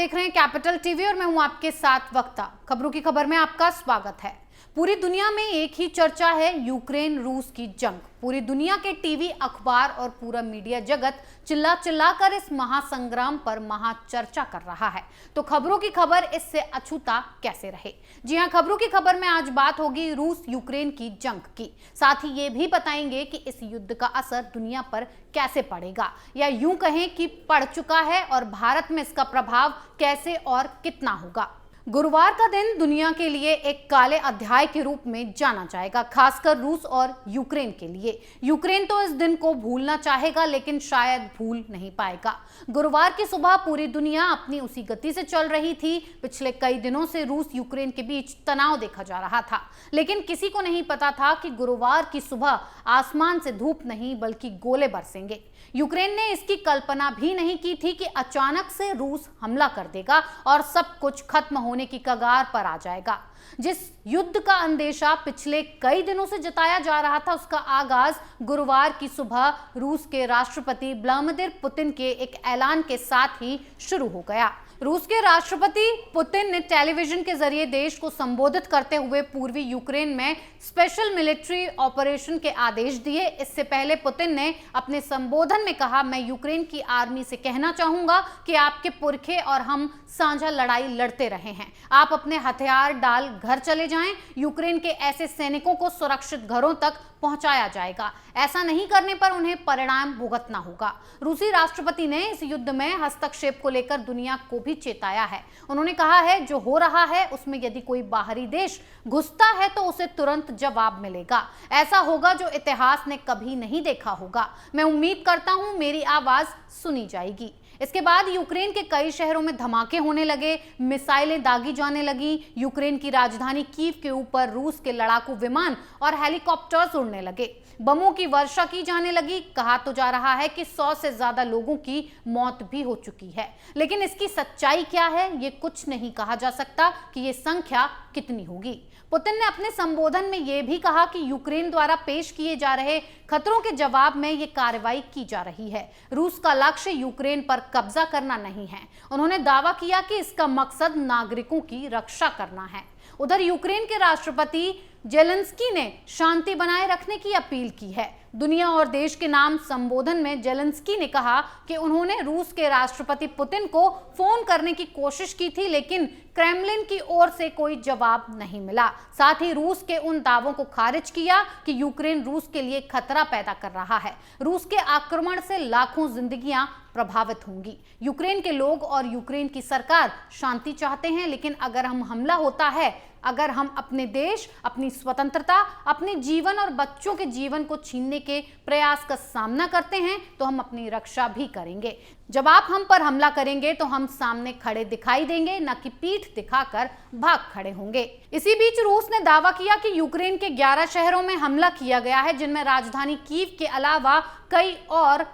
देख रहे हैं कैपिटल टीवी और मैं हूं आपके साथ वक्ता। खबरों की खबर में आपका स्वागत है। पूरी दुनिया में एक ही चर्चा है, यूक्रेन रूस की जंग। पूरी दुनिया के टीवी, अखबार और पूरा मीडिया जगत चिल्ला चिल्ला कर इस महासंग्राम पर महाचर्चा कर रहा है। तो खबरों की खबर इससे अछूता कैसे रहे? जी हां, खबरों की खबर में आज बात होगी रूस यूक्रेन की जंग की। साथ ही ये भी बताएंगे कि इस युद्ध का असर दुनिया पर कैसे पड़ेगा, या यूं कहें कि पड़ चुका है, और भारत में इसका प्रभाव कैसे और कितना होगा। गुरुवार का दिन दुनिया के लिए एक काले अध्याय के रूप में जाना जाएगा, खासकर रूस और यूक्रेन के लिए। यूक्रेन तो इस दिन को भूलना चाहेगा, लेकिन शायद भूल नहीं पाएगा। गुरुवार की सुबह पूरी दुनिया अपनी उसी गति से चल रही थी। पिछले कई दिनों से रूस यूक्रेन के बीच तनाव देखा जा रहा था, लेकिन किसी को नहीं पता था कि गुरुवार की सुबह आसमान से धूप नहीं बल्कि गोले बरसेंगे। यूक्रेन ने इसकी कल्पना भी नहीं की थी कि अचानक से रूस हमला कर देगा और सब कुछ खत्म होने की कगार पर आ जाएगा। जिस युद्ध का अंदेशा पिछले कई दिनों से जताया जा रहा था, उसका आगाज गुरुवार की सुबह रूस के राष्ट्रपति व्लादिमीर पुतिन के एक ऐलान के साथ ही शुरू हो गया। रूस के राष्ट्रपति पुतिन ने टेलीविजन के जरिए देश को संबोधित करते हुए पूर्वी यूक्रेन में स्पेशल मिलिट्री ऑपरेशन के आदेश दिए। इससे पहले पुतिन ने अपने संबोधन में कहा, मैं यूक्रेन की आर्मी से कहना चाहूंगा कि आपके पुरखे और हम साझा लड़ाई लड़ते रहे हैं। आप अपने हथियार डाल घर चले जाएं। यूक्रेन के ऐसे सैनिकों को सुरक्षित घरों तक पहुंचाया जाएगा। ऐसा नहीं करने पर उन्हें परिणाम भुगतना होगा। रूसी राष्ट्रपति ने इस युद्ध में हस्तक्षेप को लेकर दुनिया को भी चेताया है। उन्होंने कहा है, जो हो रहा है उसमें यदि कोई बाहरी देश घुसता है तो उसे तुरंत जवाब मिलेगा। ऐसा होगा जो इतिहास ने कभी नहीं देखा होगा। मैं उम्मीद करता हूं मेरी आवाज सुनी जाएगी। इसके बाद यूक्रेन के कई शहरों में धमाके होने लगे, मिसाइलें दागी जाने लगी। यूक्रेन की राजधानी कीव के ऊपर रूस के लड़ाकू विमान और हेलीकॉप्टर्स उड़ने लगे। बमों की वर्षा की जाने लगी। कहा तो जा रहा है कि 100 से ज्यादा लोगों की मौत भी हो चुकी है, लेकिन इसकी सच्चाई क्या है, ये कुछ नहीं कहा जा सकता कि ये संख्या कितनी होगी। पुतिन ने अपने संबोधन में यह भी कहा कि यूक्रेन द्वारा पेश किए जा रहे खतरों के जवाब में ये कार्रवाई की जा रही है। रूस का लक्ष्य यूक्रेन पर कब्जा करना नहीं है। उन्होंने दावा किया कि इसका मकसद नागरिकों की रक्षा करना है। उधर यूक्रेन के राष्ट्रपति जेलेंस्की ने शांति बनाए रखने की अपील की है। दुनिया और देश के नाम संबोधन में जेलेंस्की ने कहा कि उन्होंने रूस के राष्ट्रपति पुतिन को फोन करने की कोशिश की थी, लेकिन क्रेमलिन की ओर से कोई जवाब नहीं मिला। साथ ही रूस के उन दावों को खारिज किया कि यूक्रेन रूस के लिए खतरा पैदा कर रहा है। रूस के आक्रमण से लाखों जिंदगियां प्रभावित होंगी। यूक्रेन के लोग और यूक्रेन की सरकार शांति चाहते हैं, लेकिन अगर हमला होता है, अगर हम अपने देश, अपनी स्वतंत्रता, अपने जीवन और बच्चों के जीवन को छीनने के प्रयास का सामना करते हैं, तो हम अपनी रक्षा भी करेंगे। जब आप हम पर हमला करेंगे तो हम सामने खड़े दिखाई देंगे, न कि पीठ दिखाकर भाग खड़े होंगे। इसी बीच रूस ने दावा किया कि यूक्रेन के 11 शहरों में हमला किया गया है, जिनमें राजधानी कीव के अलावा कई और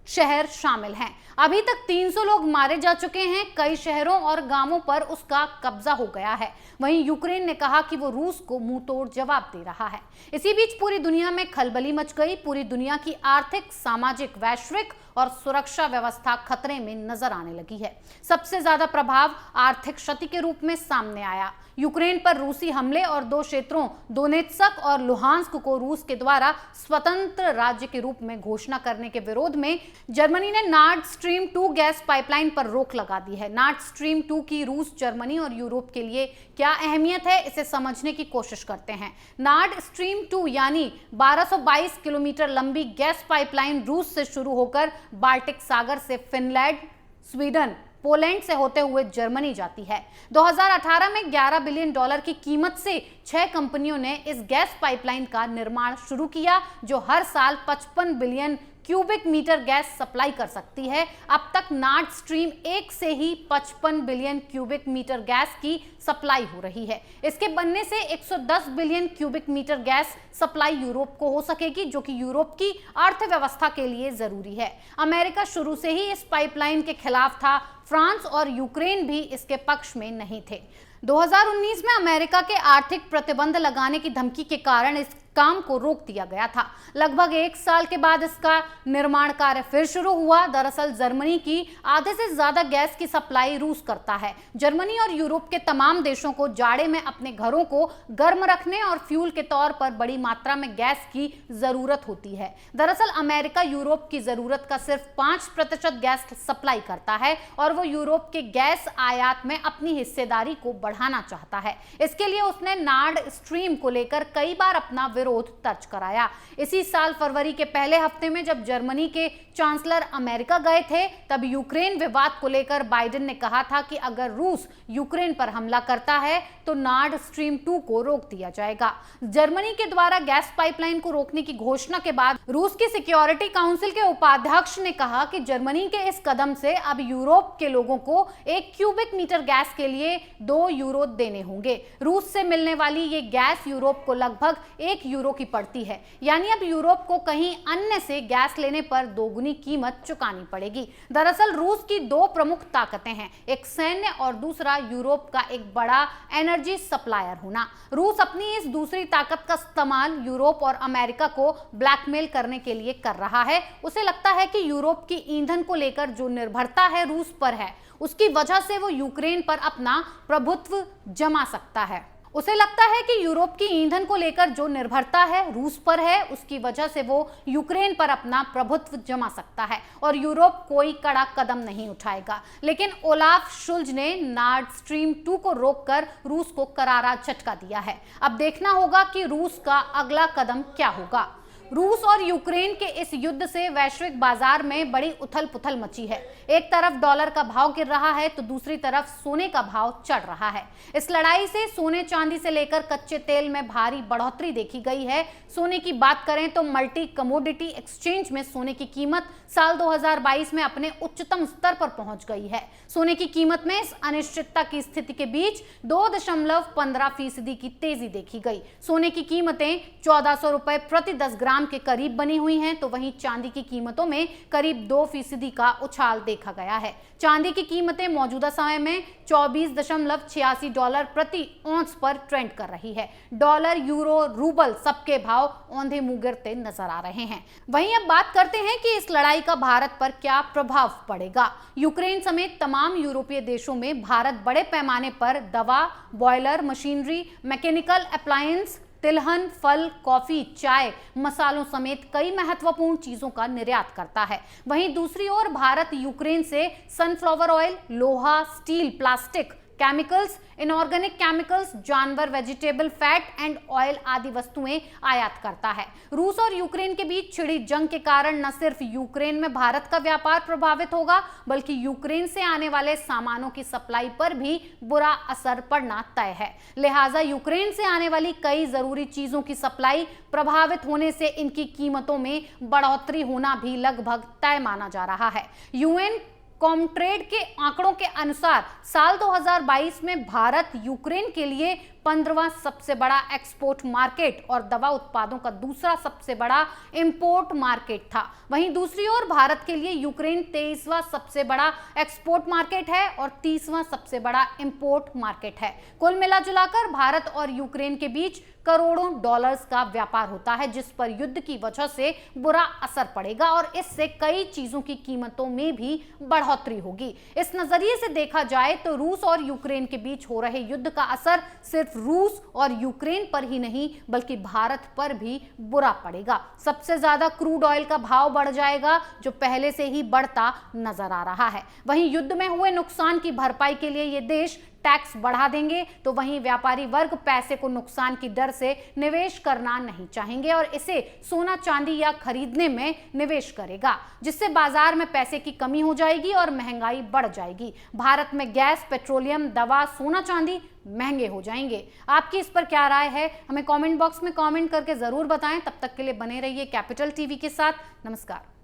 शहर शामिल हैं। अभी तक 300 लोग मारे जा चुके हैं। कई शहरों और गांवों पर उसका कब्जा हो गया है। वहीं यूक्रेन ने कहा कि वो रूस को मुंहतोड़ जवाब दे रहा है। इसी बीच पूरी दुनिया में खलबली मच गई। पूरी दुनिया की आर्थिक, सामाजिक, वैश्विक और सुरक्षा व्यवस्था खतरे में नजर आने लगी है। सबसे ज्यादा प्रभाव आर्थिक क्षति के रूप में सामने आया। यूक्रेन पर रूसी हमले और 2 क्षेत्रों दोनेत्स्क और लुहांस्क को रूस के द्वारा स्वतंत्र राज्य के रूप में घोषणा करने के विरोध में जर्मनी ने नॉर्ड स्ट्रीम 2 गैस पाइपलाइन पर रोक लगा दी है। नॉर्ड स्ट्रीम 2 की रूस, जर्मनी और यूरोप के लिए क्या अहमियत है, इसे समझने की कोशिश करते हैं। नॉर्ड स्ट्रीम 2 यानी 1222 किलोमीटर लंबी गैस पाइपलाइन रूस से शुरू होकर बाल्टिक सागर से फिनलैंड, स्वीडन, पोलैंड से होते हुए जर्मनी जाती है। 2018 में $11 बिलियन की कीमत से 6 कंपनियों ने इस गैस पाइपलाइन का निर्माण शुरू किया, जो हर साल 55 billion cubic metre gas supply कर सकती है। अब तक नॉर्ड स्ट्रीम 1 से ही 55 बिलियन क्यूबिक मीटर गैस की सप्लाई हो रही है। इसके बनने से 110 billion cubic metre gas supply Europe को हो सकेगी, जो कि यूरोप की अर्थव्यवस्था के लिए जरूरी है। अमेरिका शुरू से ही इस पाइपलाइन के खिलाफ था। फ्रांस और यूक्रेन भी इसके पक्ष में नहीं थे। 2019 में अमेरिका के आर्थिक प्रतिबंध लगाने की धमकी के कारण इस काम को रोक दिया गया था। लगभग 1 साल के बाद इसका निर्माण कार्य फिर शुरू हुआ। दरअसल जर्मनी की आधे से ज्यादा गैस की सप्लाई रूस करता है। जर्मनी और यूरोप के तमाम देशों को जाड़े में अपने घरों को गर्म रखने और फ्यूल के तौर पर बड़ी मात्रा में गैस की जरूरत होती है। दरअसल अमेरिका यूरोप की जरूरत का सिर्फ 5% गैस सप्लाई करता है और वो यूरोप के गैस आयात में अपनी हिस्सेदारी को बढ़ाना चाहता है। इसके लिए उसने नॉर्ड स्ट्रीम को लेकर कई बार अपना विरोध दर्ज कराया। इसी साल फरवरी के पहले हफ्ते में जब जर्मनी के चांसलर अमेरिका गए थे, तब यूक्रेन विवाद को लेकर बाइडेन ने कहा था कि अगर रूस यूक्रेन पर हमला करता है तो नॉर्ड स्ट्रीम 2 को रोक दिया जाएगा। जर्मनी के द्वारा गैस पाइपलाइन को रोकने की घोषणा के बाद रूस की सिक्योरिटी काउंसिल के उपाध्यक्ष ने कहा कि जर्मनी के इस कदम से अब यूरोप के लोगों को 1 क्यूबिक मीटर गैस के लिए 2 यूरो देने होंगे। रूस से मिलने वाली ये गैस यूरोप को लगभग 1 यूरो की पड़ती है, यानी अब यूरोप को कहीं अन्य से गैस लेने पर दोगुनी कीमत चुकानी पड़ेगी। दरअसल रूस की 2 प्रमुख ताकतें हैं, एक सैन्य और दूसरा यूरोप का एक बड़ा एनर्जी सप्लायर होना। रूस अपनी इस दूसरी ताकत का इस्तेमाल यूरोप और अमेरिका को ब्लैकमेल करने के लिए कर रहा है। उसे लगता है कि यूरोप की ईंधन को लेकर जो निर्भरता है रूस पर है, उसकी वजह से वो यूक्रेन पर अपना प्रभुत्व जमा सकता है। उसे लगता है कि यूरोप की ईंधन को लेकर जो निर्भरता है रूस पर है, उसकी वजह से वो यूक्रेन पर अपना प्रभुत्व जमा सकता है और यूरोप कोई कड़ा कदम नहीं उठाएगा। लेकिन ओलाफ शुल्ज ने नॉर्ड स्ट्रीम 2 को रोककर रूस को करारा झटका दिया है। अब देखना होगा कि रूस का अगला कदम क्या होगा। रूस और यूक्रेन के इस युद्ध से वैश्विक बाजार में बड़ी उथल-पुथल मची है। एक तरफ डॉलर का भाव गिर रहा है तो दूसरी तरफ सोने का भाव चढ़ रहा है। इस लड़ाई से सोने चांदी से लेकर कच्चे तेल में भारी बढ़ोतरी देखी गई है। सोने की बात करें तो मल्टी कमोडिटी एक्सचेंज में सोने की कीमत साल 2022 में अपने उच्चतम स्तर पर पहुंच गई है। सोने की कीमत में इस अनिश्चितता की स्थिति के बीच 2.15% की तेजी देखी गई। सोने की कीमतें 1400 रुपए प्रति 10 ग्राम के करीब बनी हुई हैं, तो वहीं चांदी की कीमतों में करीब 2% का उछाल देखा गया है। चांदी की कीमतें मौजूदा समय में $24.86 प्रति औंस पर ट्रेंड कर रही है। डॉलर, यूरो, रूबल सबके भाव औंधे मुंह गिरते नजर आ रहे हैं। वहीं अब बात करते हैं कि इस लड़ाई का भारत पर क्या प्रभाव पड़ेगा। यूक्रेन समेत तमाम यूरोपीय देशों में भारत बड़े पैमाने पर दवा, बॉयलर, मशीनरी, मैकेनिकल अप्लायंस, तिलहन, फल, कॉफी, चाय, मसालों समेत कई महत्वपूर्ण चीजों का निर्यात करता है। वहीं दूसरी ओर भारत यूक्रेन से सनफ्लावर ऑयल, लोहा, steel, plastic, chemicals, inorganic chemicals, जानवर, वेजिटेबल फैट एंड ऑयल आदि वस्तुएं आयात करता है। रूस और यूक्रेन के बीच छिड़ी जंग के कारण न सिर्फ यूक्रेन में भारत का व्यापार प्रभावित होगा, बल्कि यूक्रेन से आने वाले सामानों की सप्लाई पर भी बुरा असर पड़ना तय है। लिहाजा यूक्रेन से आने वाली कई जरूरी चीजों की सप्लाई प्रभावित होने से इनकी कीमतों में बढ़ोतरी होना भी लगभग तय माना जा रहा है। यूएन कॉमट्रेड के आंकड़ों के अनुसार साल 2022 में भारत यूक्रेन के लिए 15वां सबसे बड़ा एक्सपोर्ट मार्केट और दवा उत्पादों का दूसरा सबसे बड़ा इंपोर्ट मार्केट था। वहीं दूसरी ओर भारत के लिए यूक्रेन 23वां सबसे बड़ा एक्सपोर्ट मार्केट है और 30वां सबसे बड़ा इंपोर्ट मार्केट है। कुल मिलाजुलाकर भारत और यूक्रेन के बीच करोड़ों डॉलर्स का व्यापार होता है, जिस पर युद्ध की वजह से बुरा असर पड़ेगा और इससे कई चीजों की कीमतों में भी बढ़ोतरी होगी। इस नजरिए से देखा जाए तो रूस और यूक्रेन के बीच हो रहे युद्ध का असर सिर्फ रूस और यूक्रेन पर ही नहीं बल्कि भारत पर भी बुरा पड़ेगा। सबसे ज्यादा क्रूड ऑयल का भाव बढ़ जाएगा, जो पहले से ही बढ़ता नजर आ रहा है। वहीं युद्ध में हुए नुकसान की भरपाई के लिए ये देश टैक्स बढ़ा देंगे, तो वहीं व्यापारी वर्ग पैसे को नुकसान की दर से निवेश करना नहीं चाहेंगे और इसे सोना चांदी या खरीदने में निवेश करेगा, जिससे बाजार में पैसे की कमी हो जाएगी और महंगाई बढ़ जाएगी। भारत में गैस, पेट्रोलियम, दवा, सोना चांदी महंगे हो जाएंगे। आपकी इस पर क्या राय है, हमें कमेंट बॉक्स में कमेंट करके जरूर बताएं। तब तक के लिए बने रहिए कैपिटल टीवी के साथ। नमस्कार।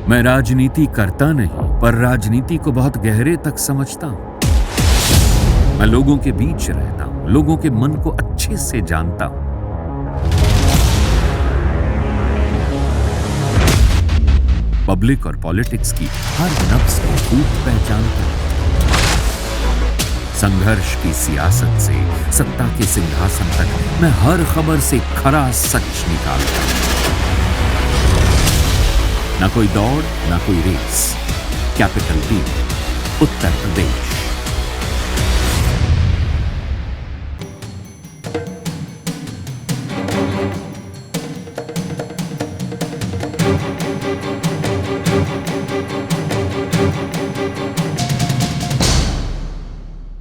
मैं राजनीति करता नहीं, पर राजनीति को बहुत गहरे तक समझता हूं। मैं लोगों के बीच रहता हूं, लोगों के मन को अच्छे से जानता हूं। पब्लिक और पॉलिटिक्स की हर नब्ज को खूब पहचानता हूं। संघर्ष की सियासत से सत्ता के सिंहासन तक मैं हर खबर से खरा सच निकालता हूं। ना कोई दौड़, ना कोई race. Capital T, Uttar Pradesh.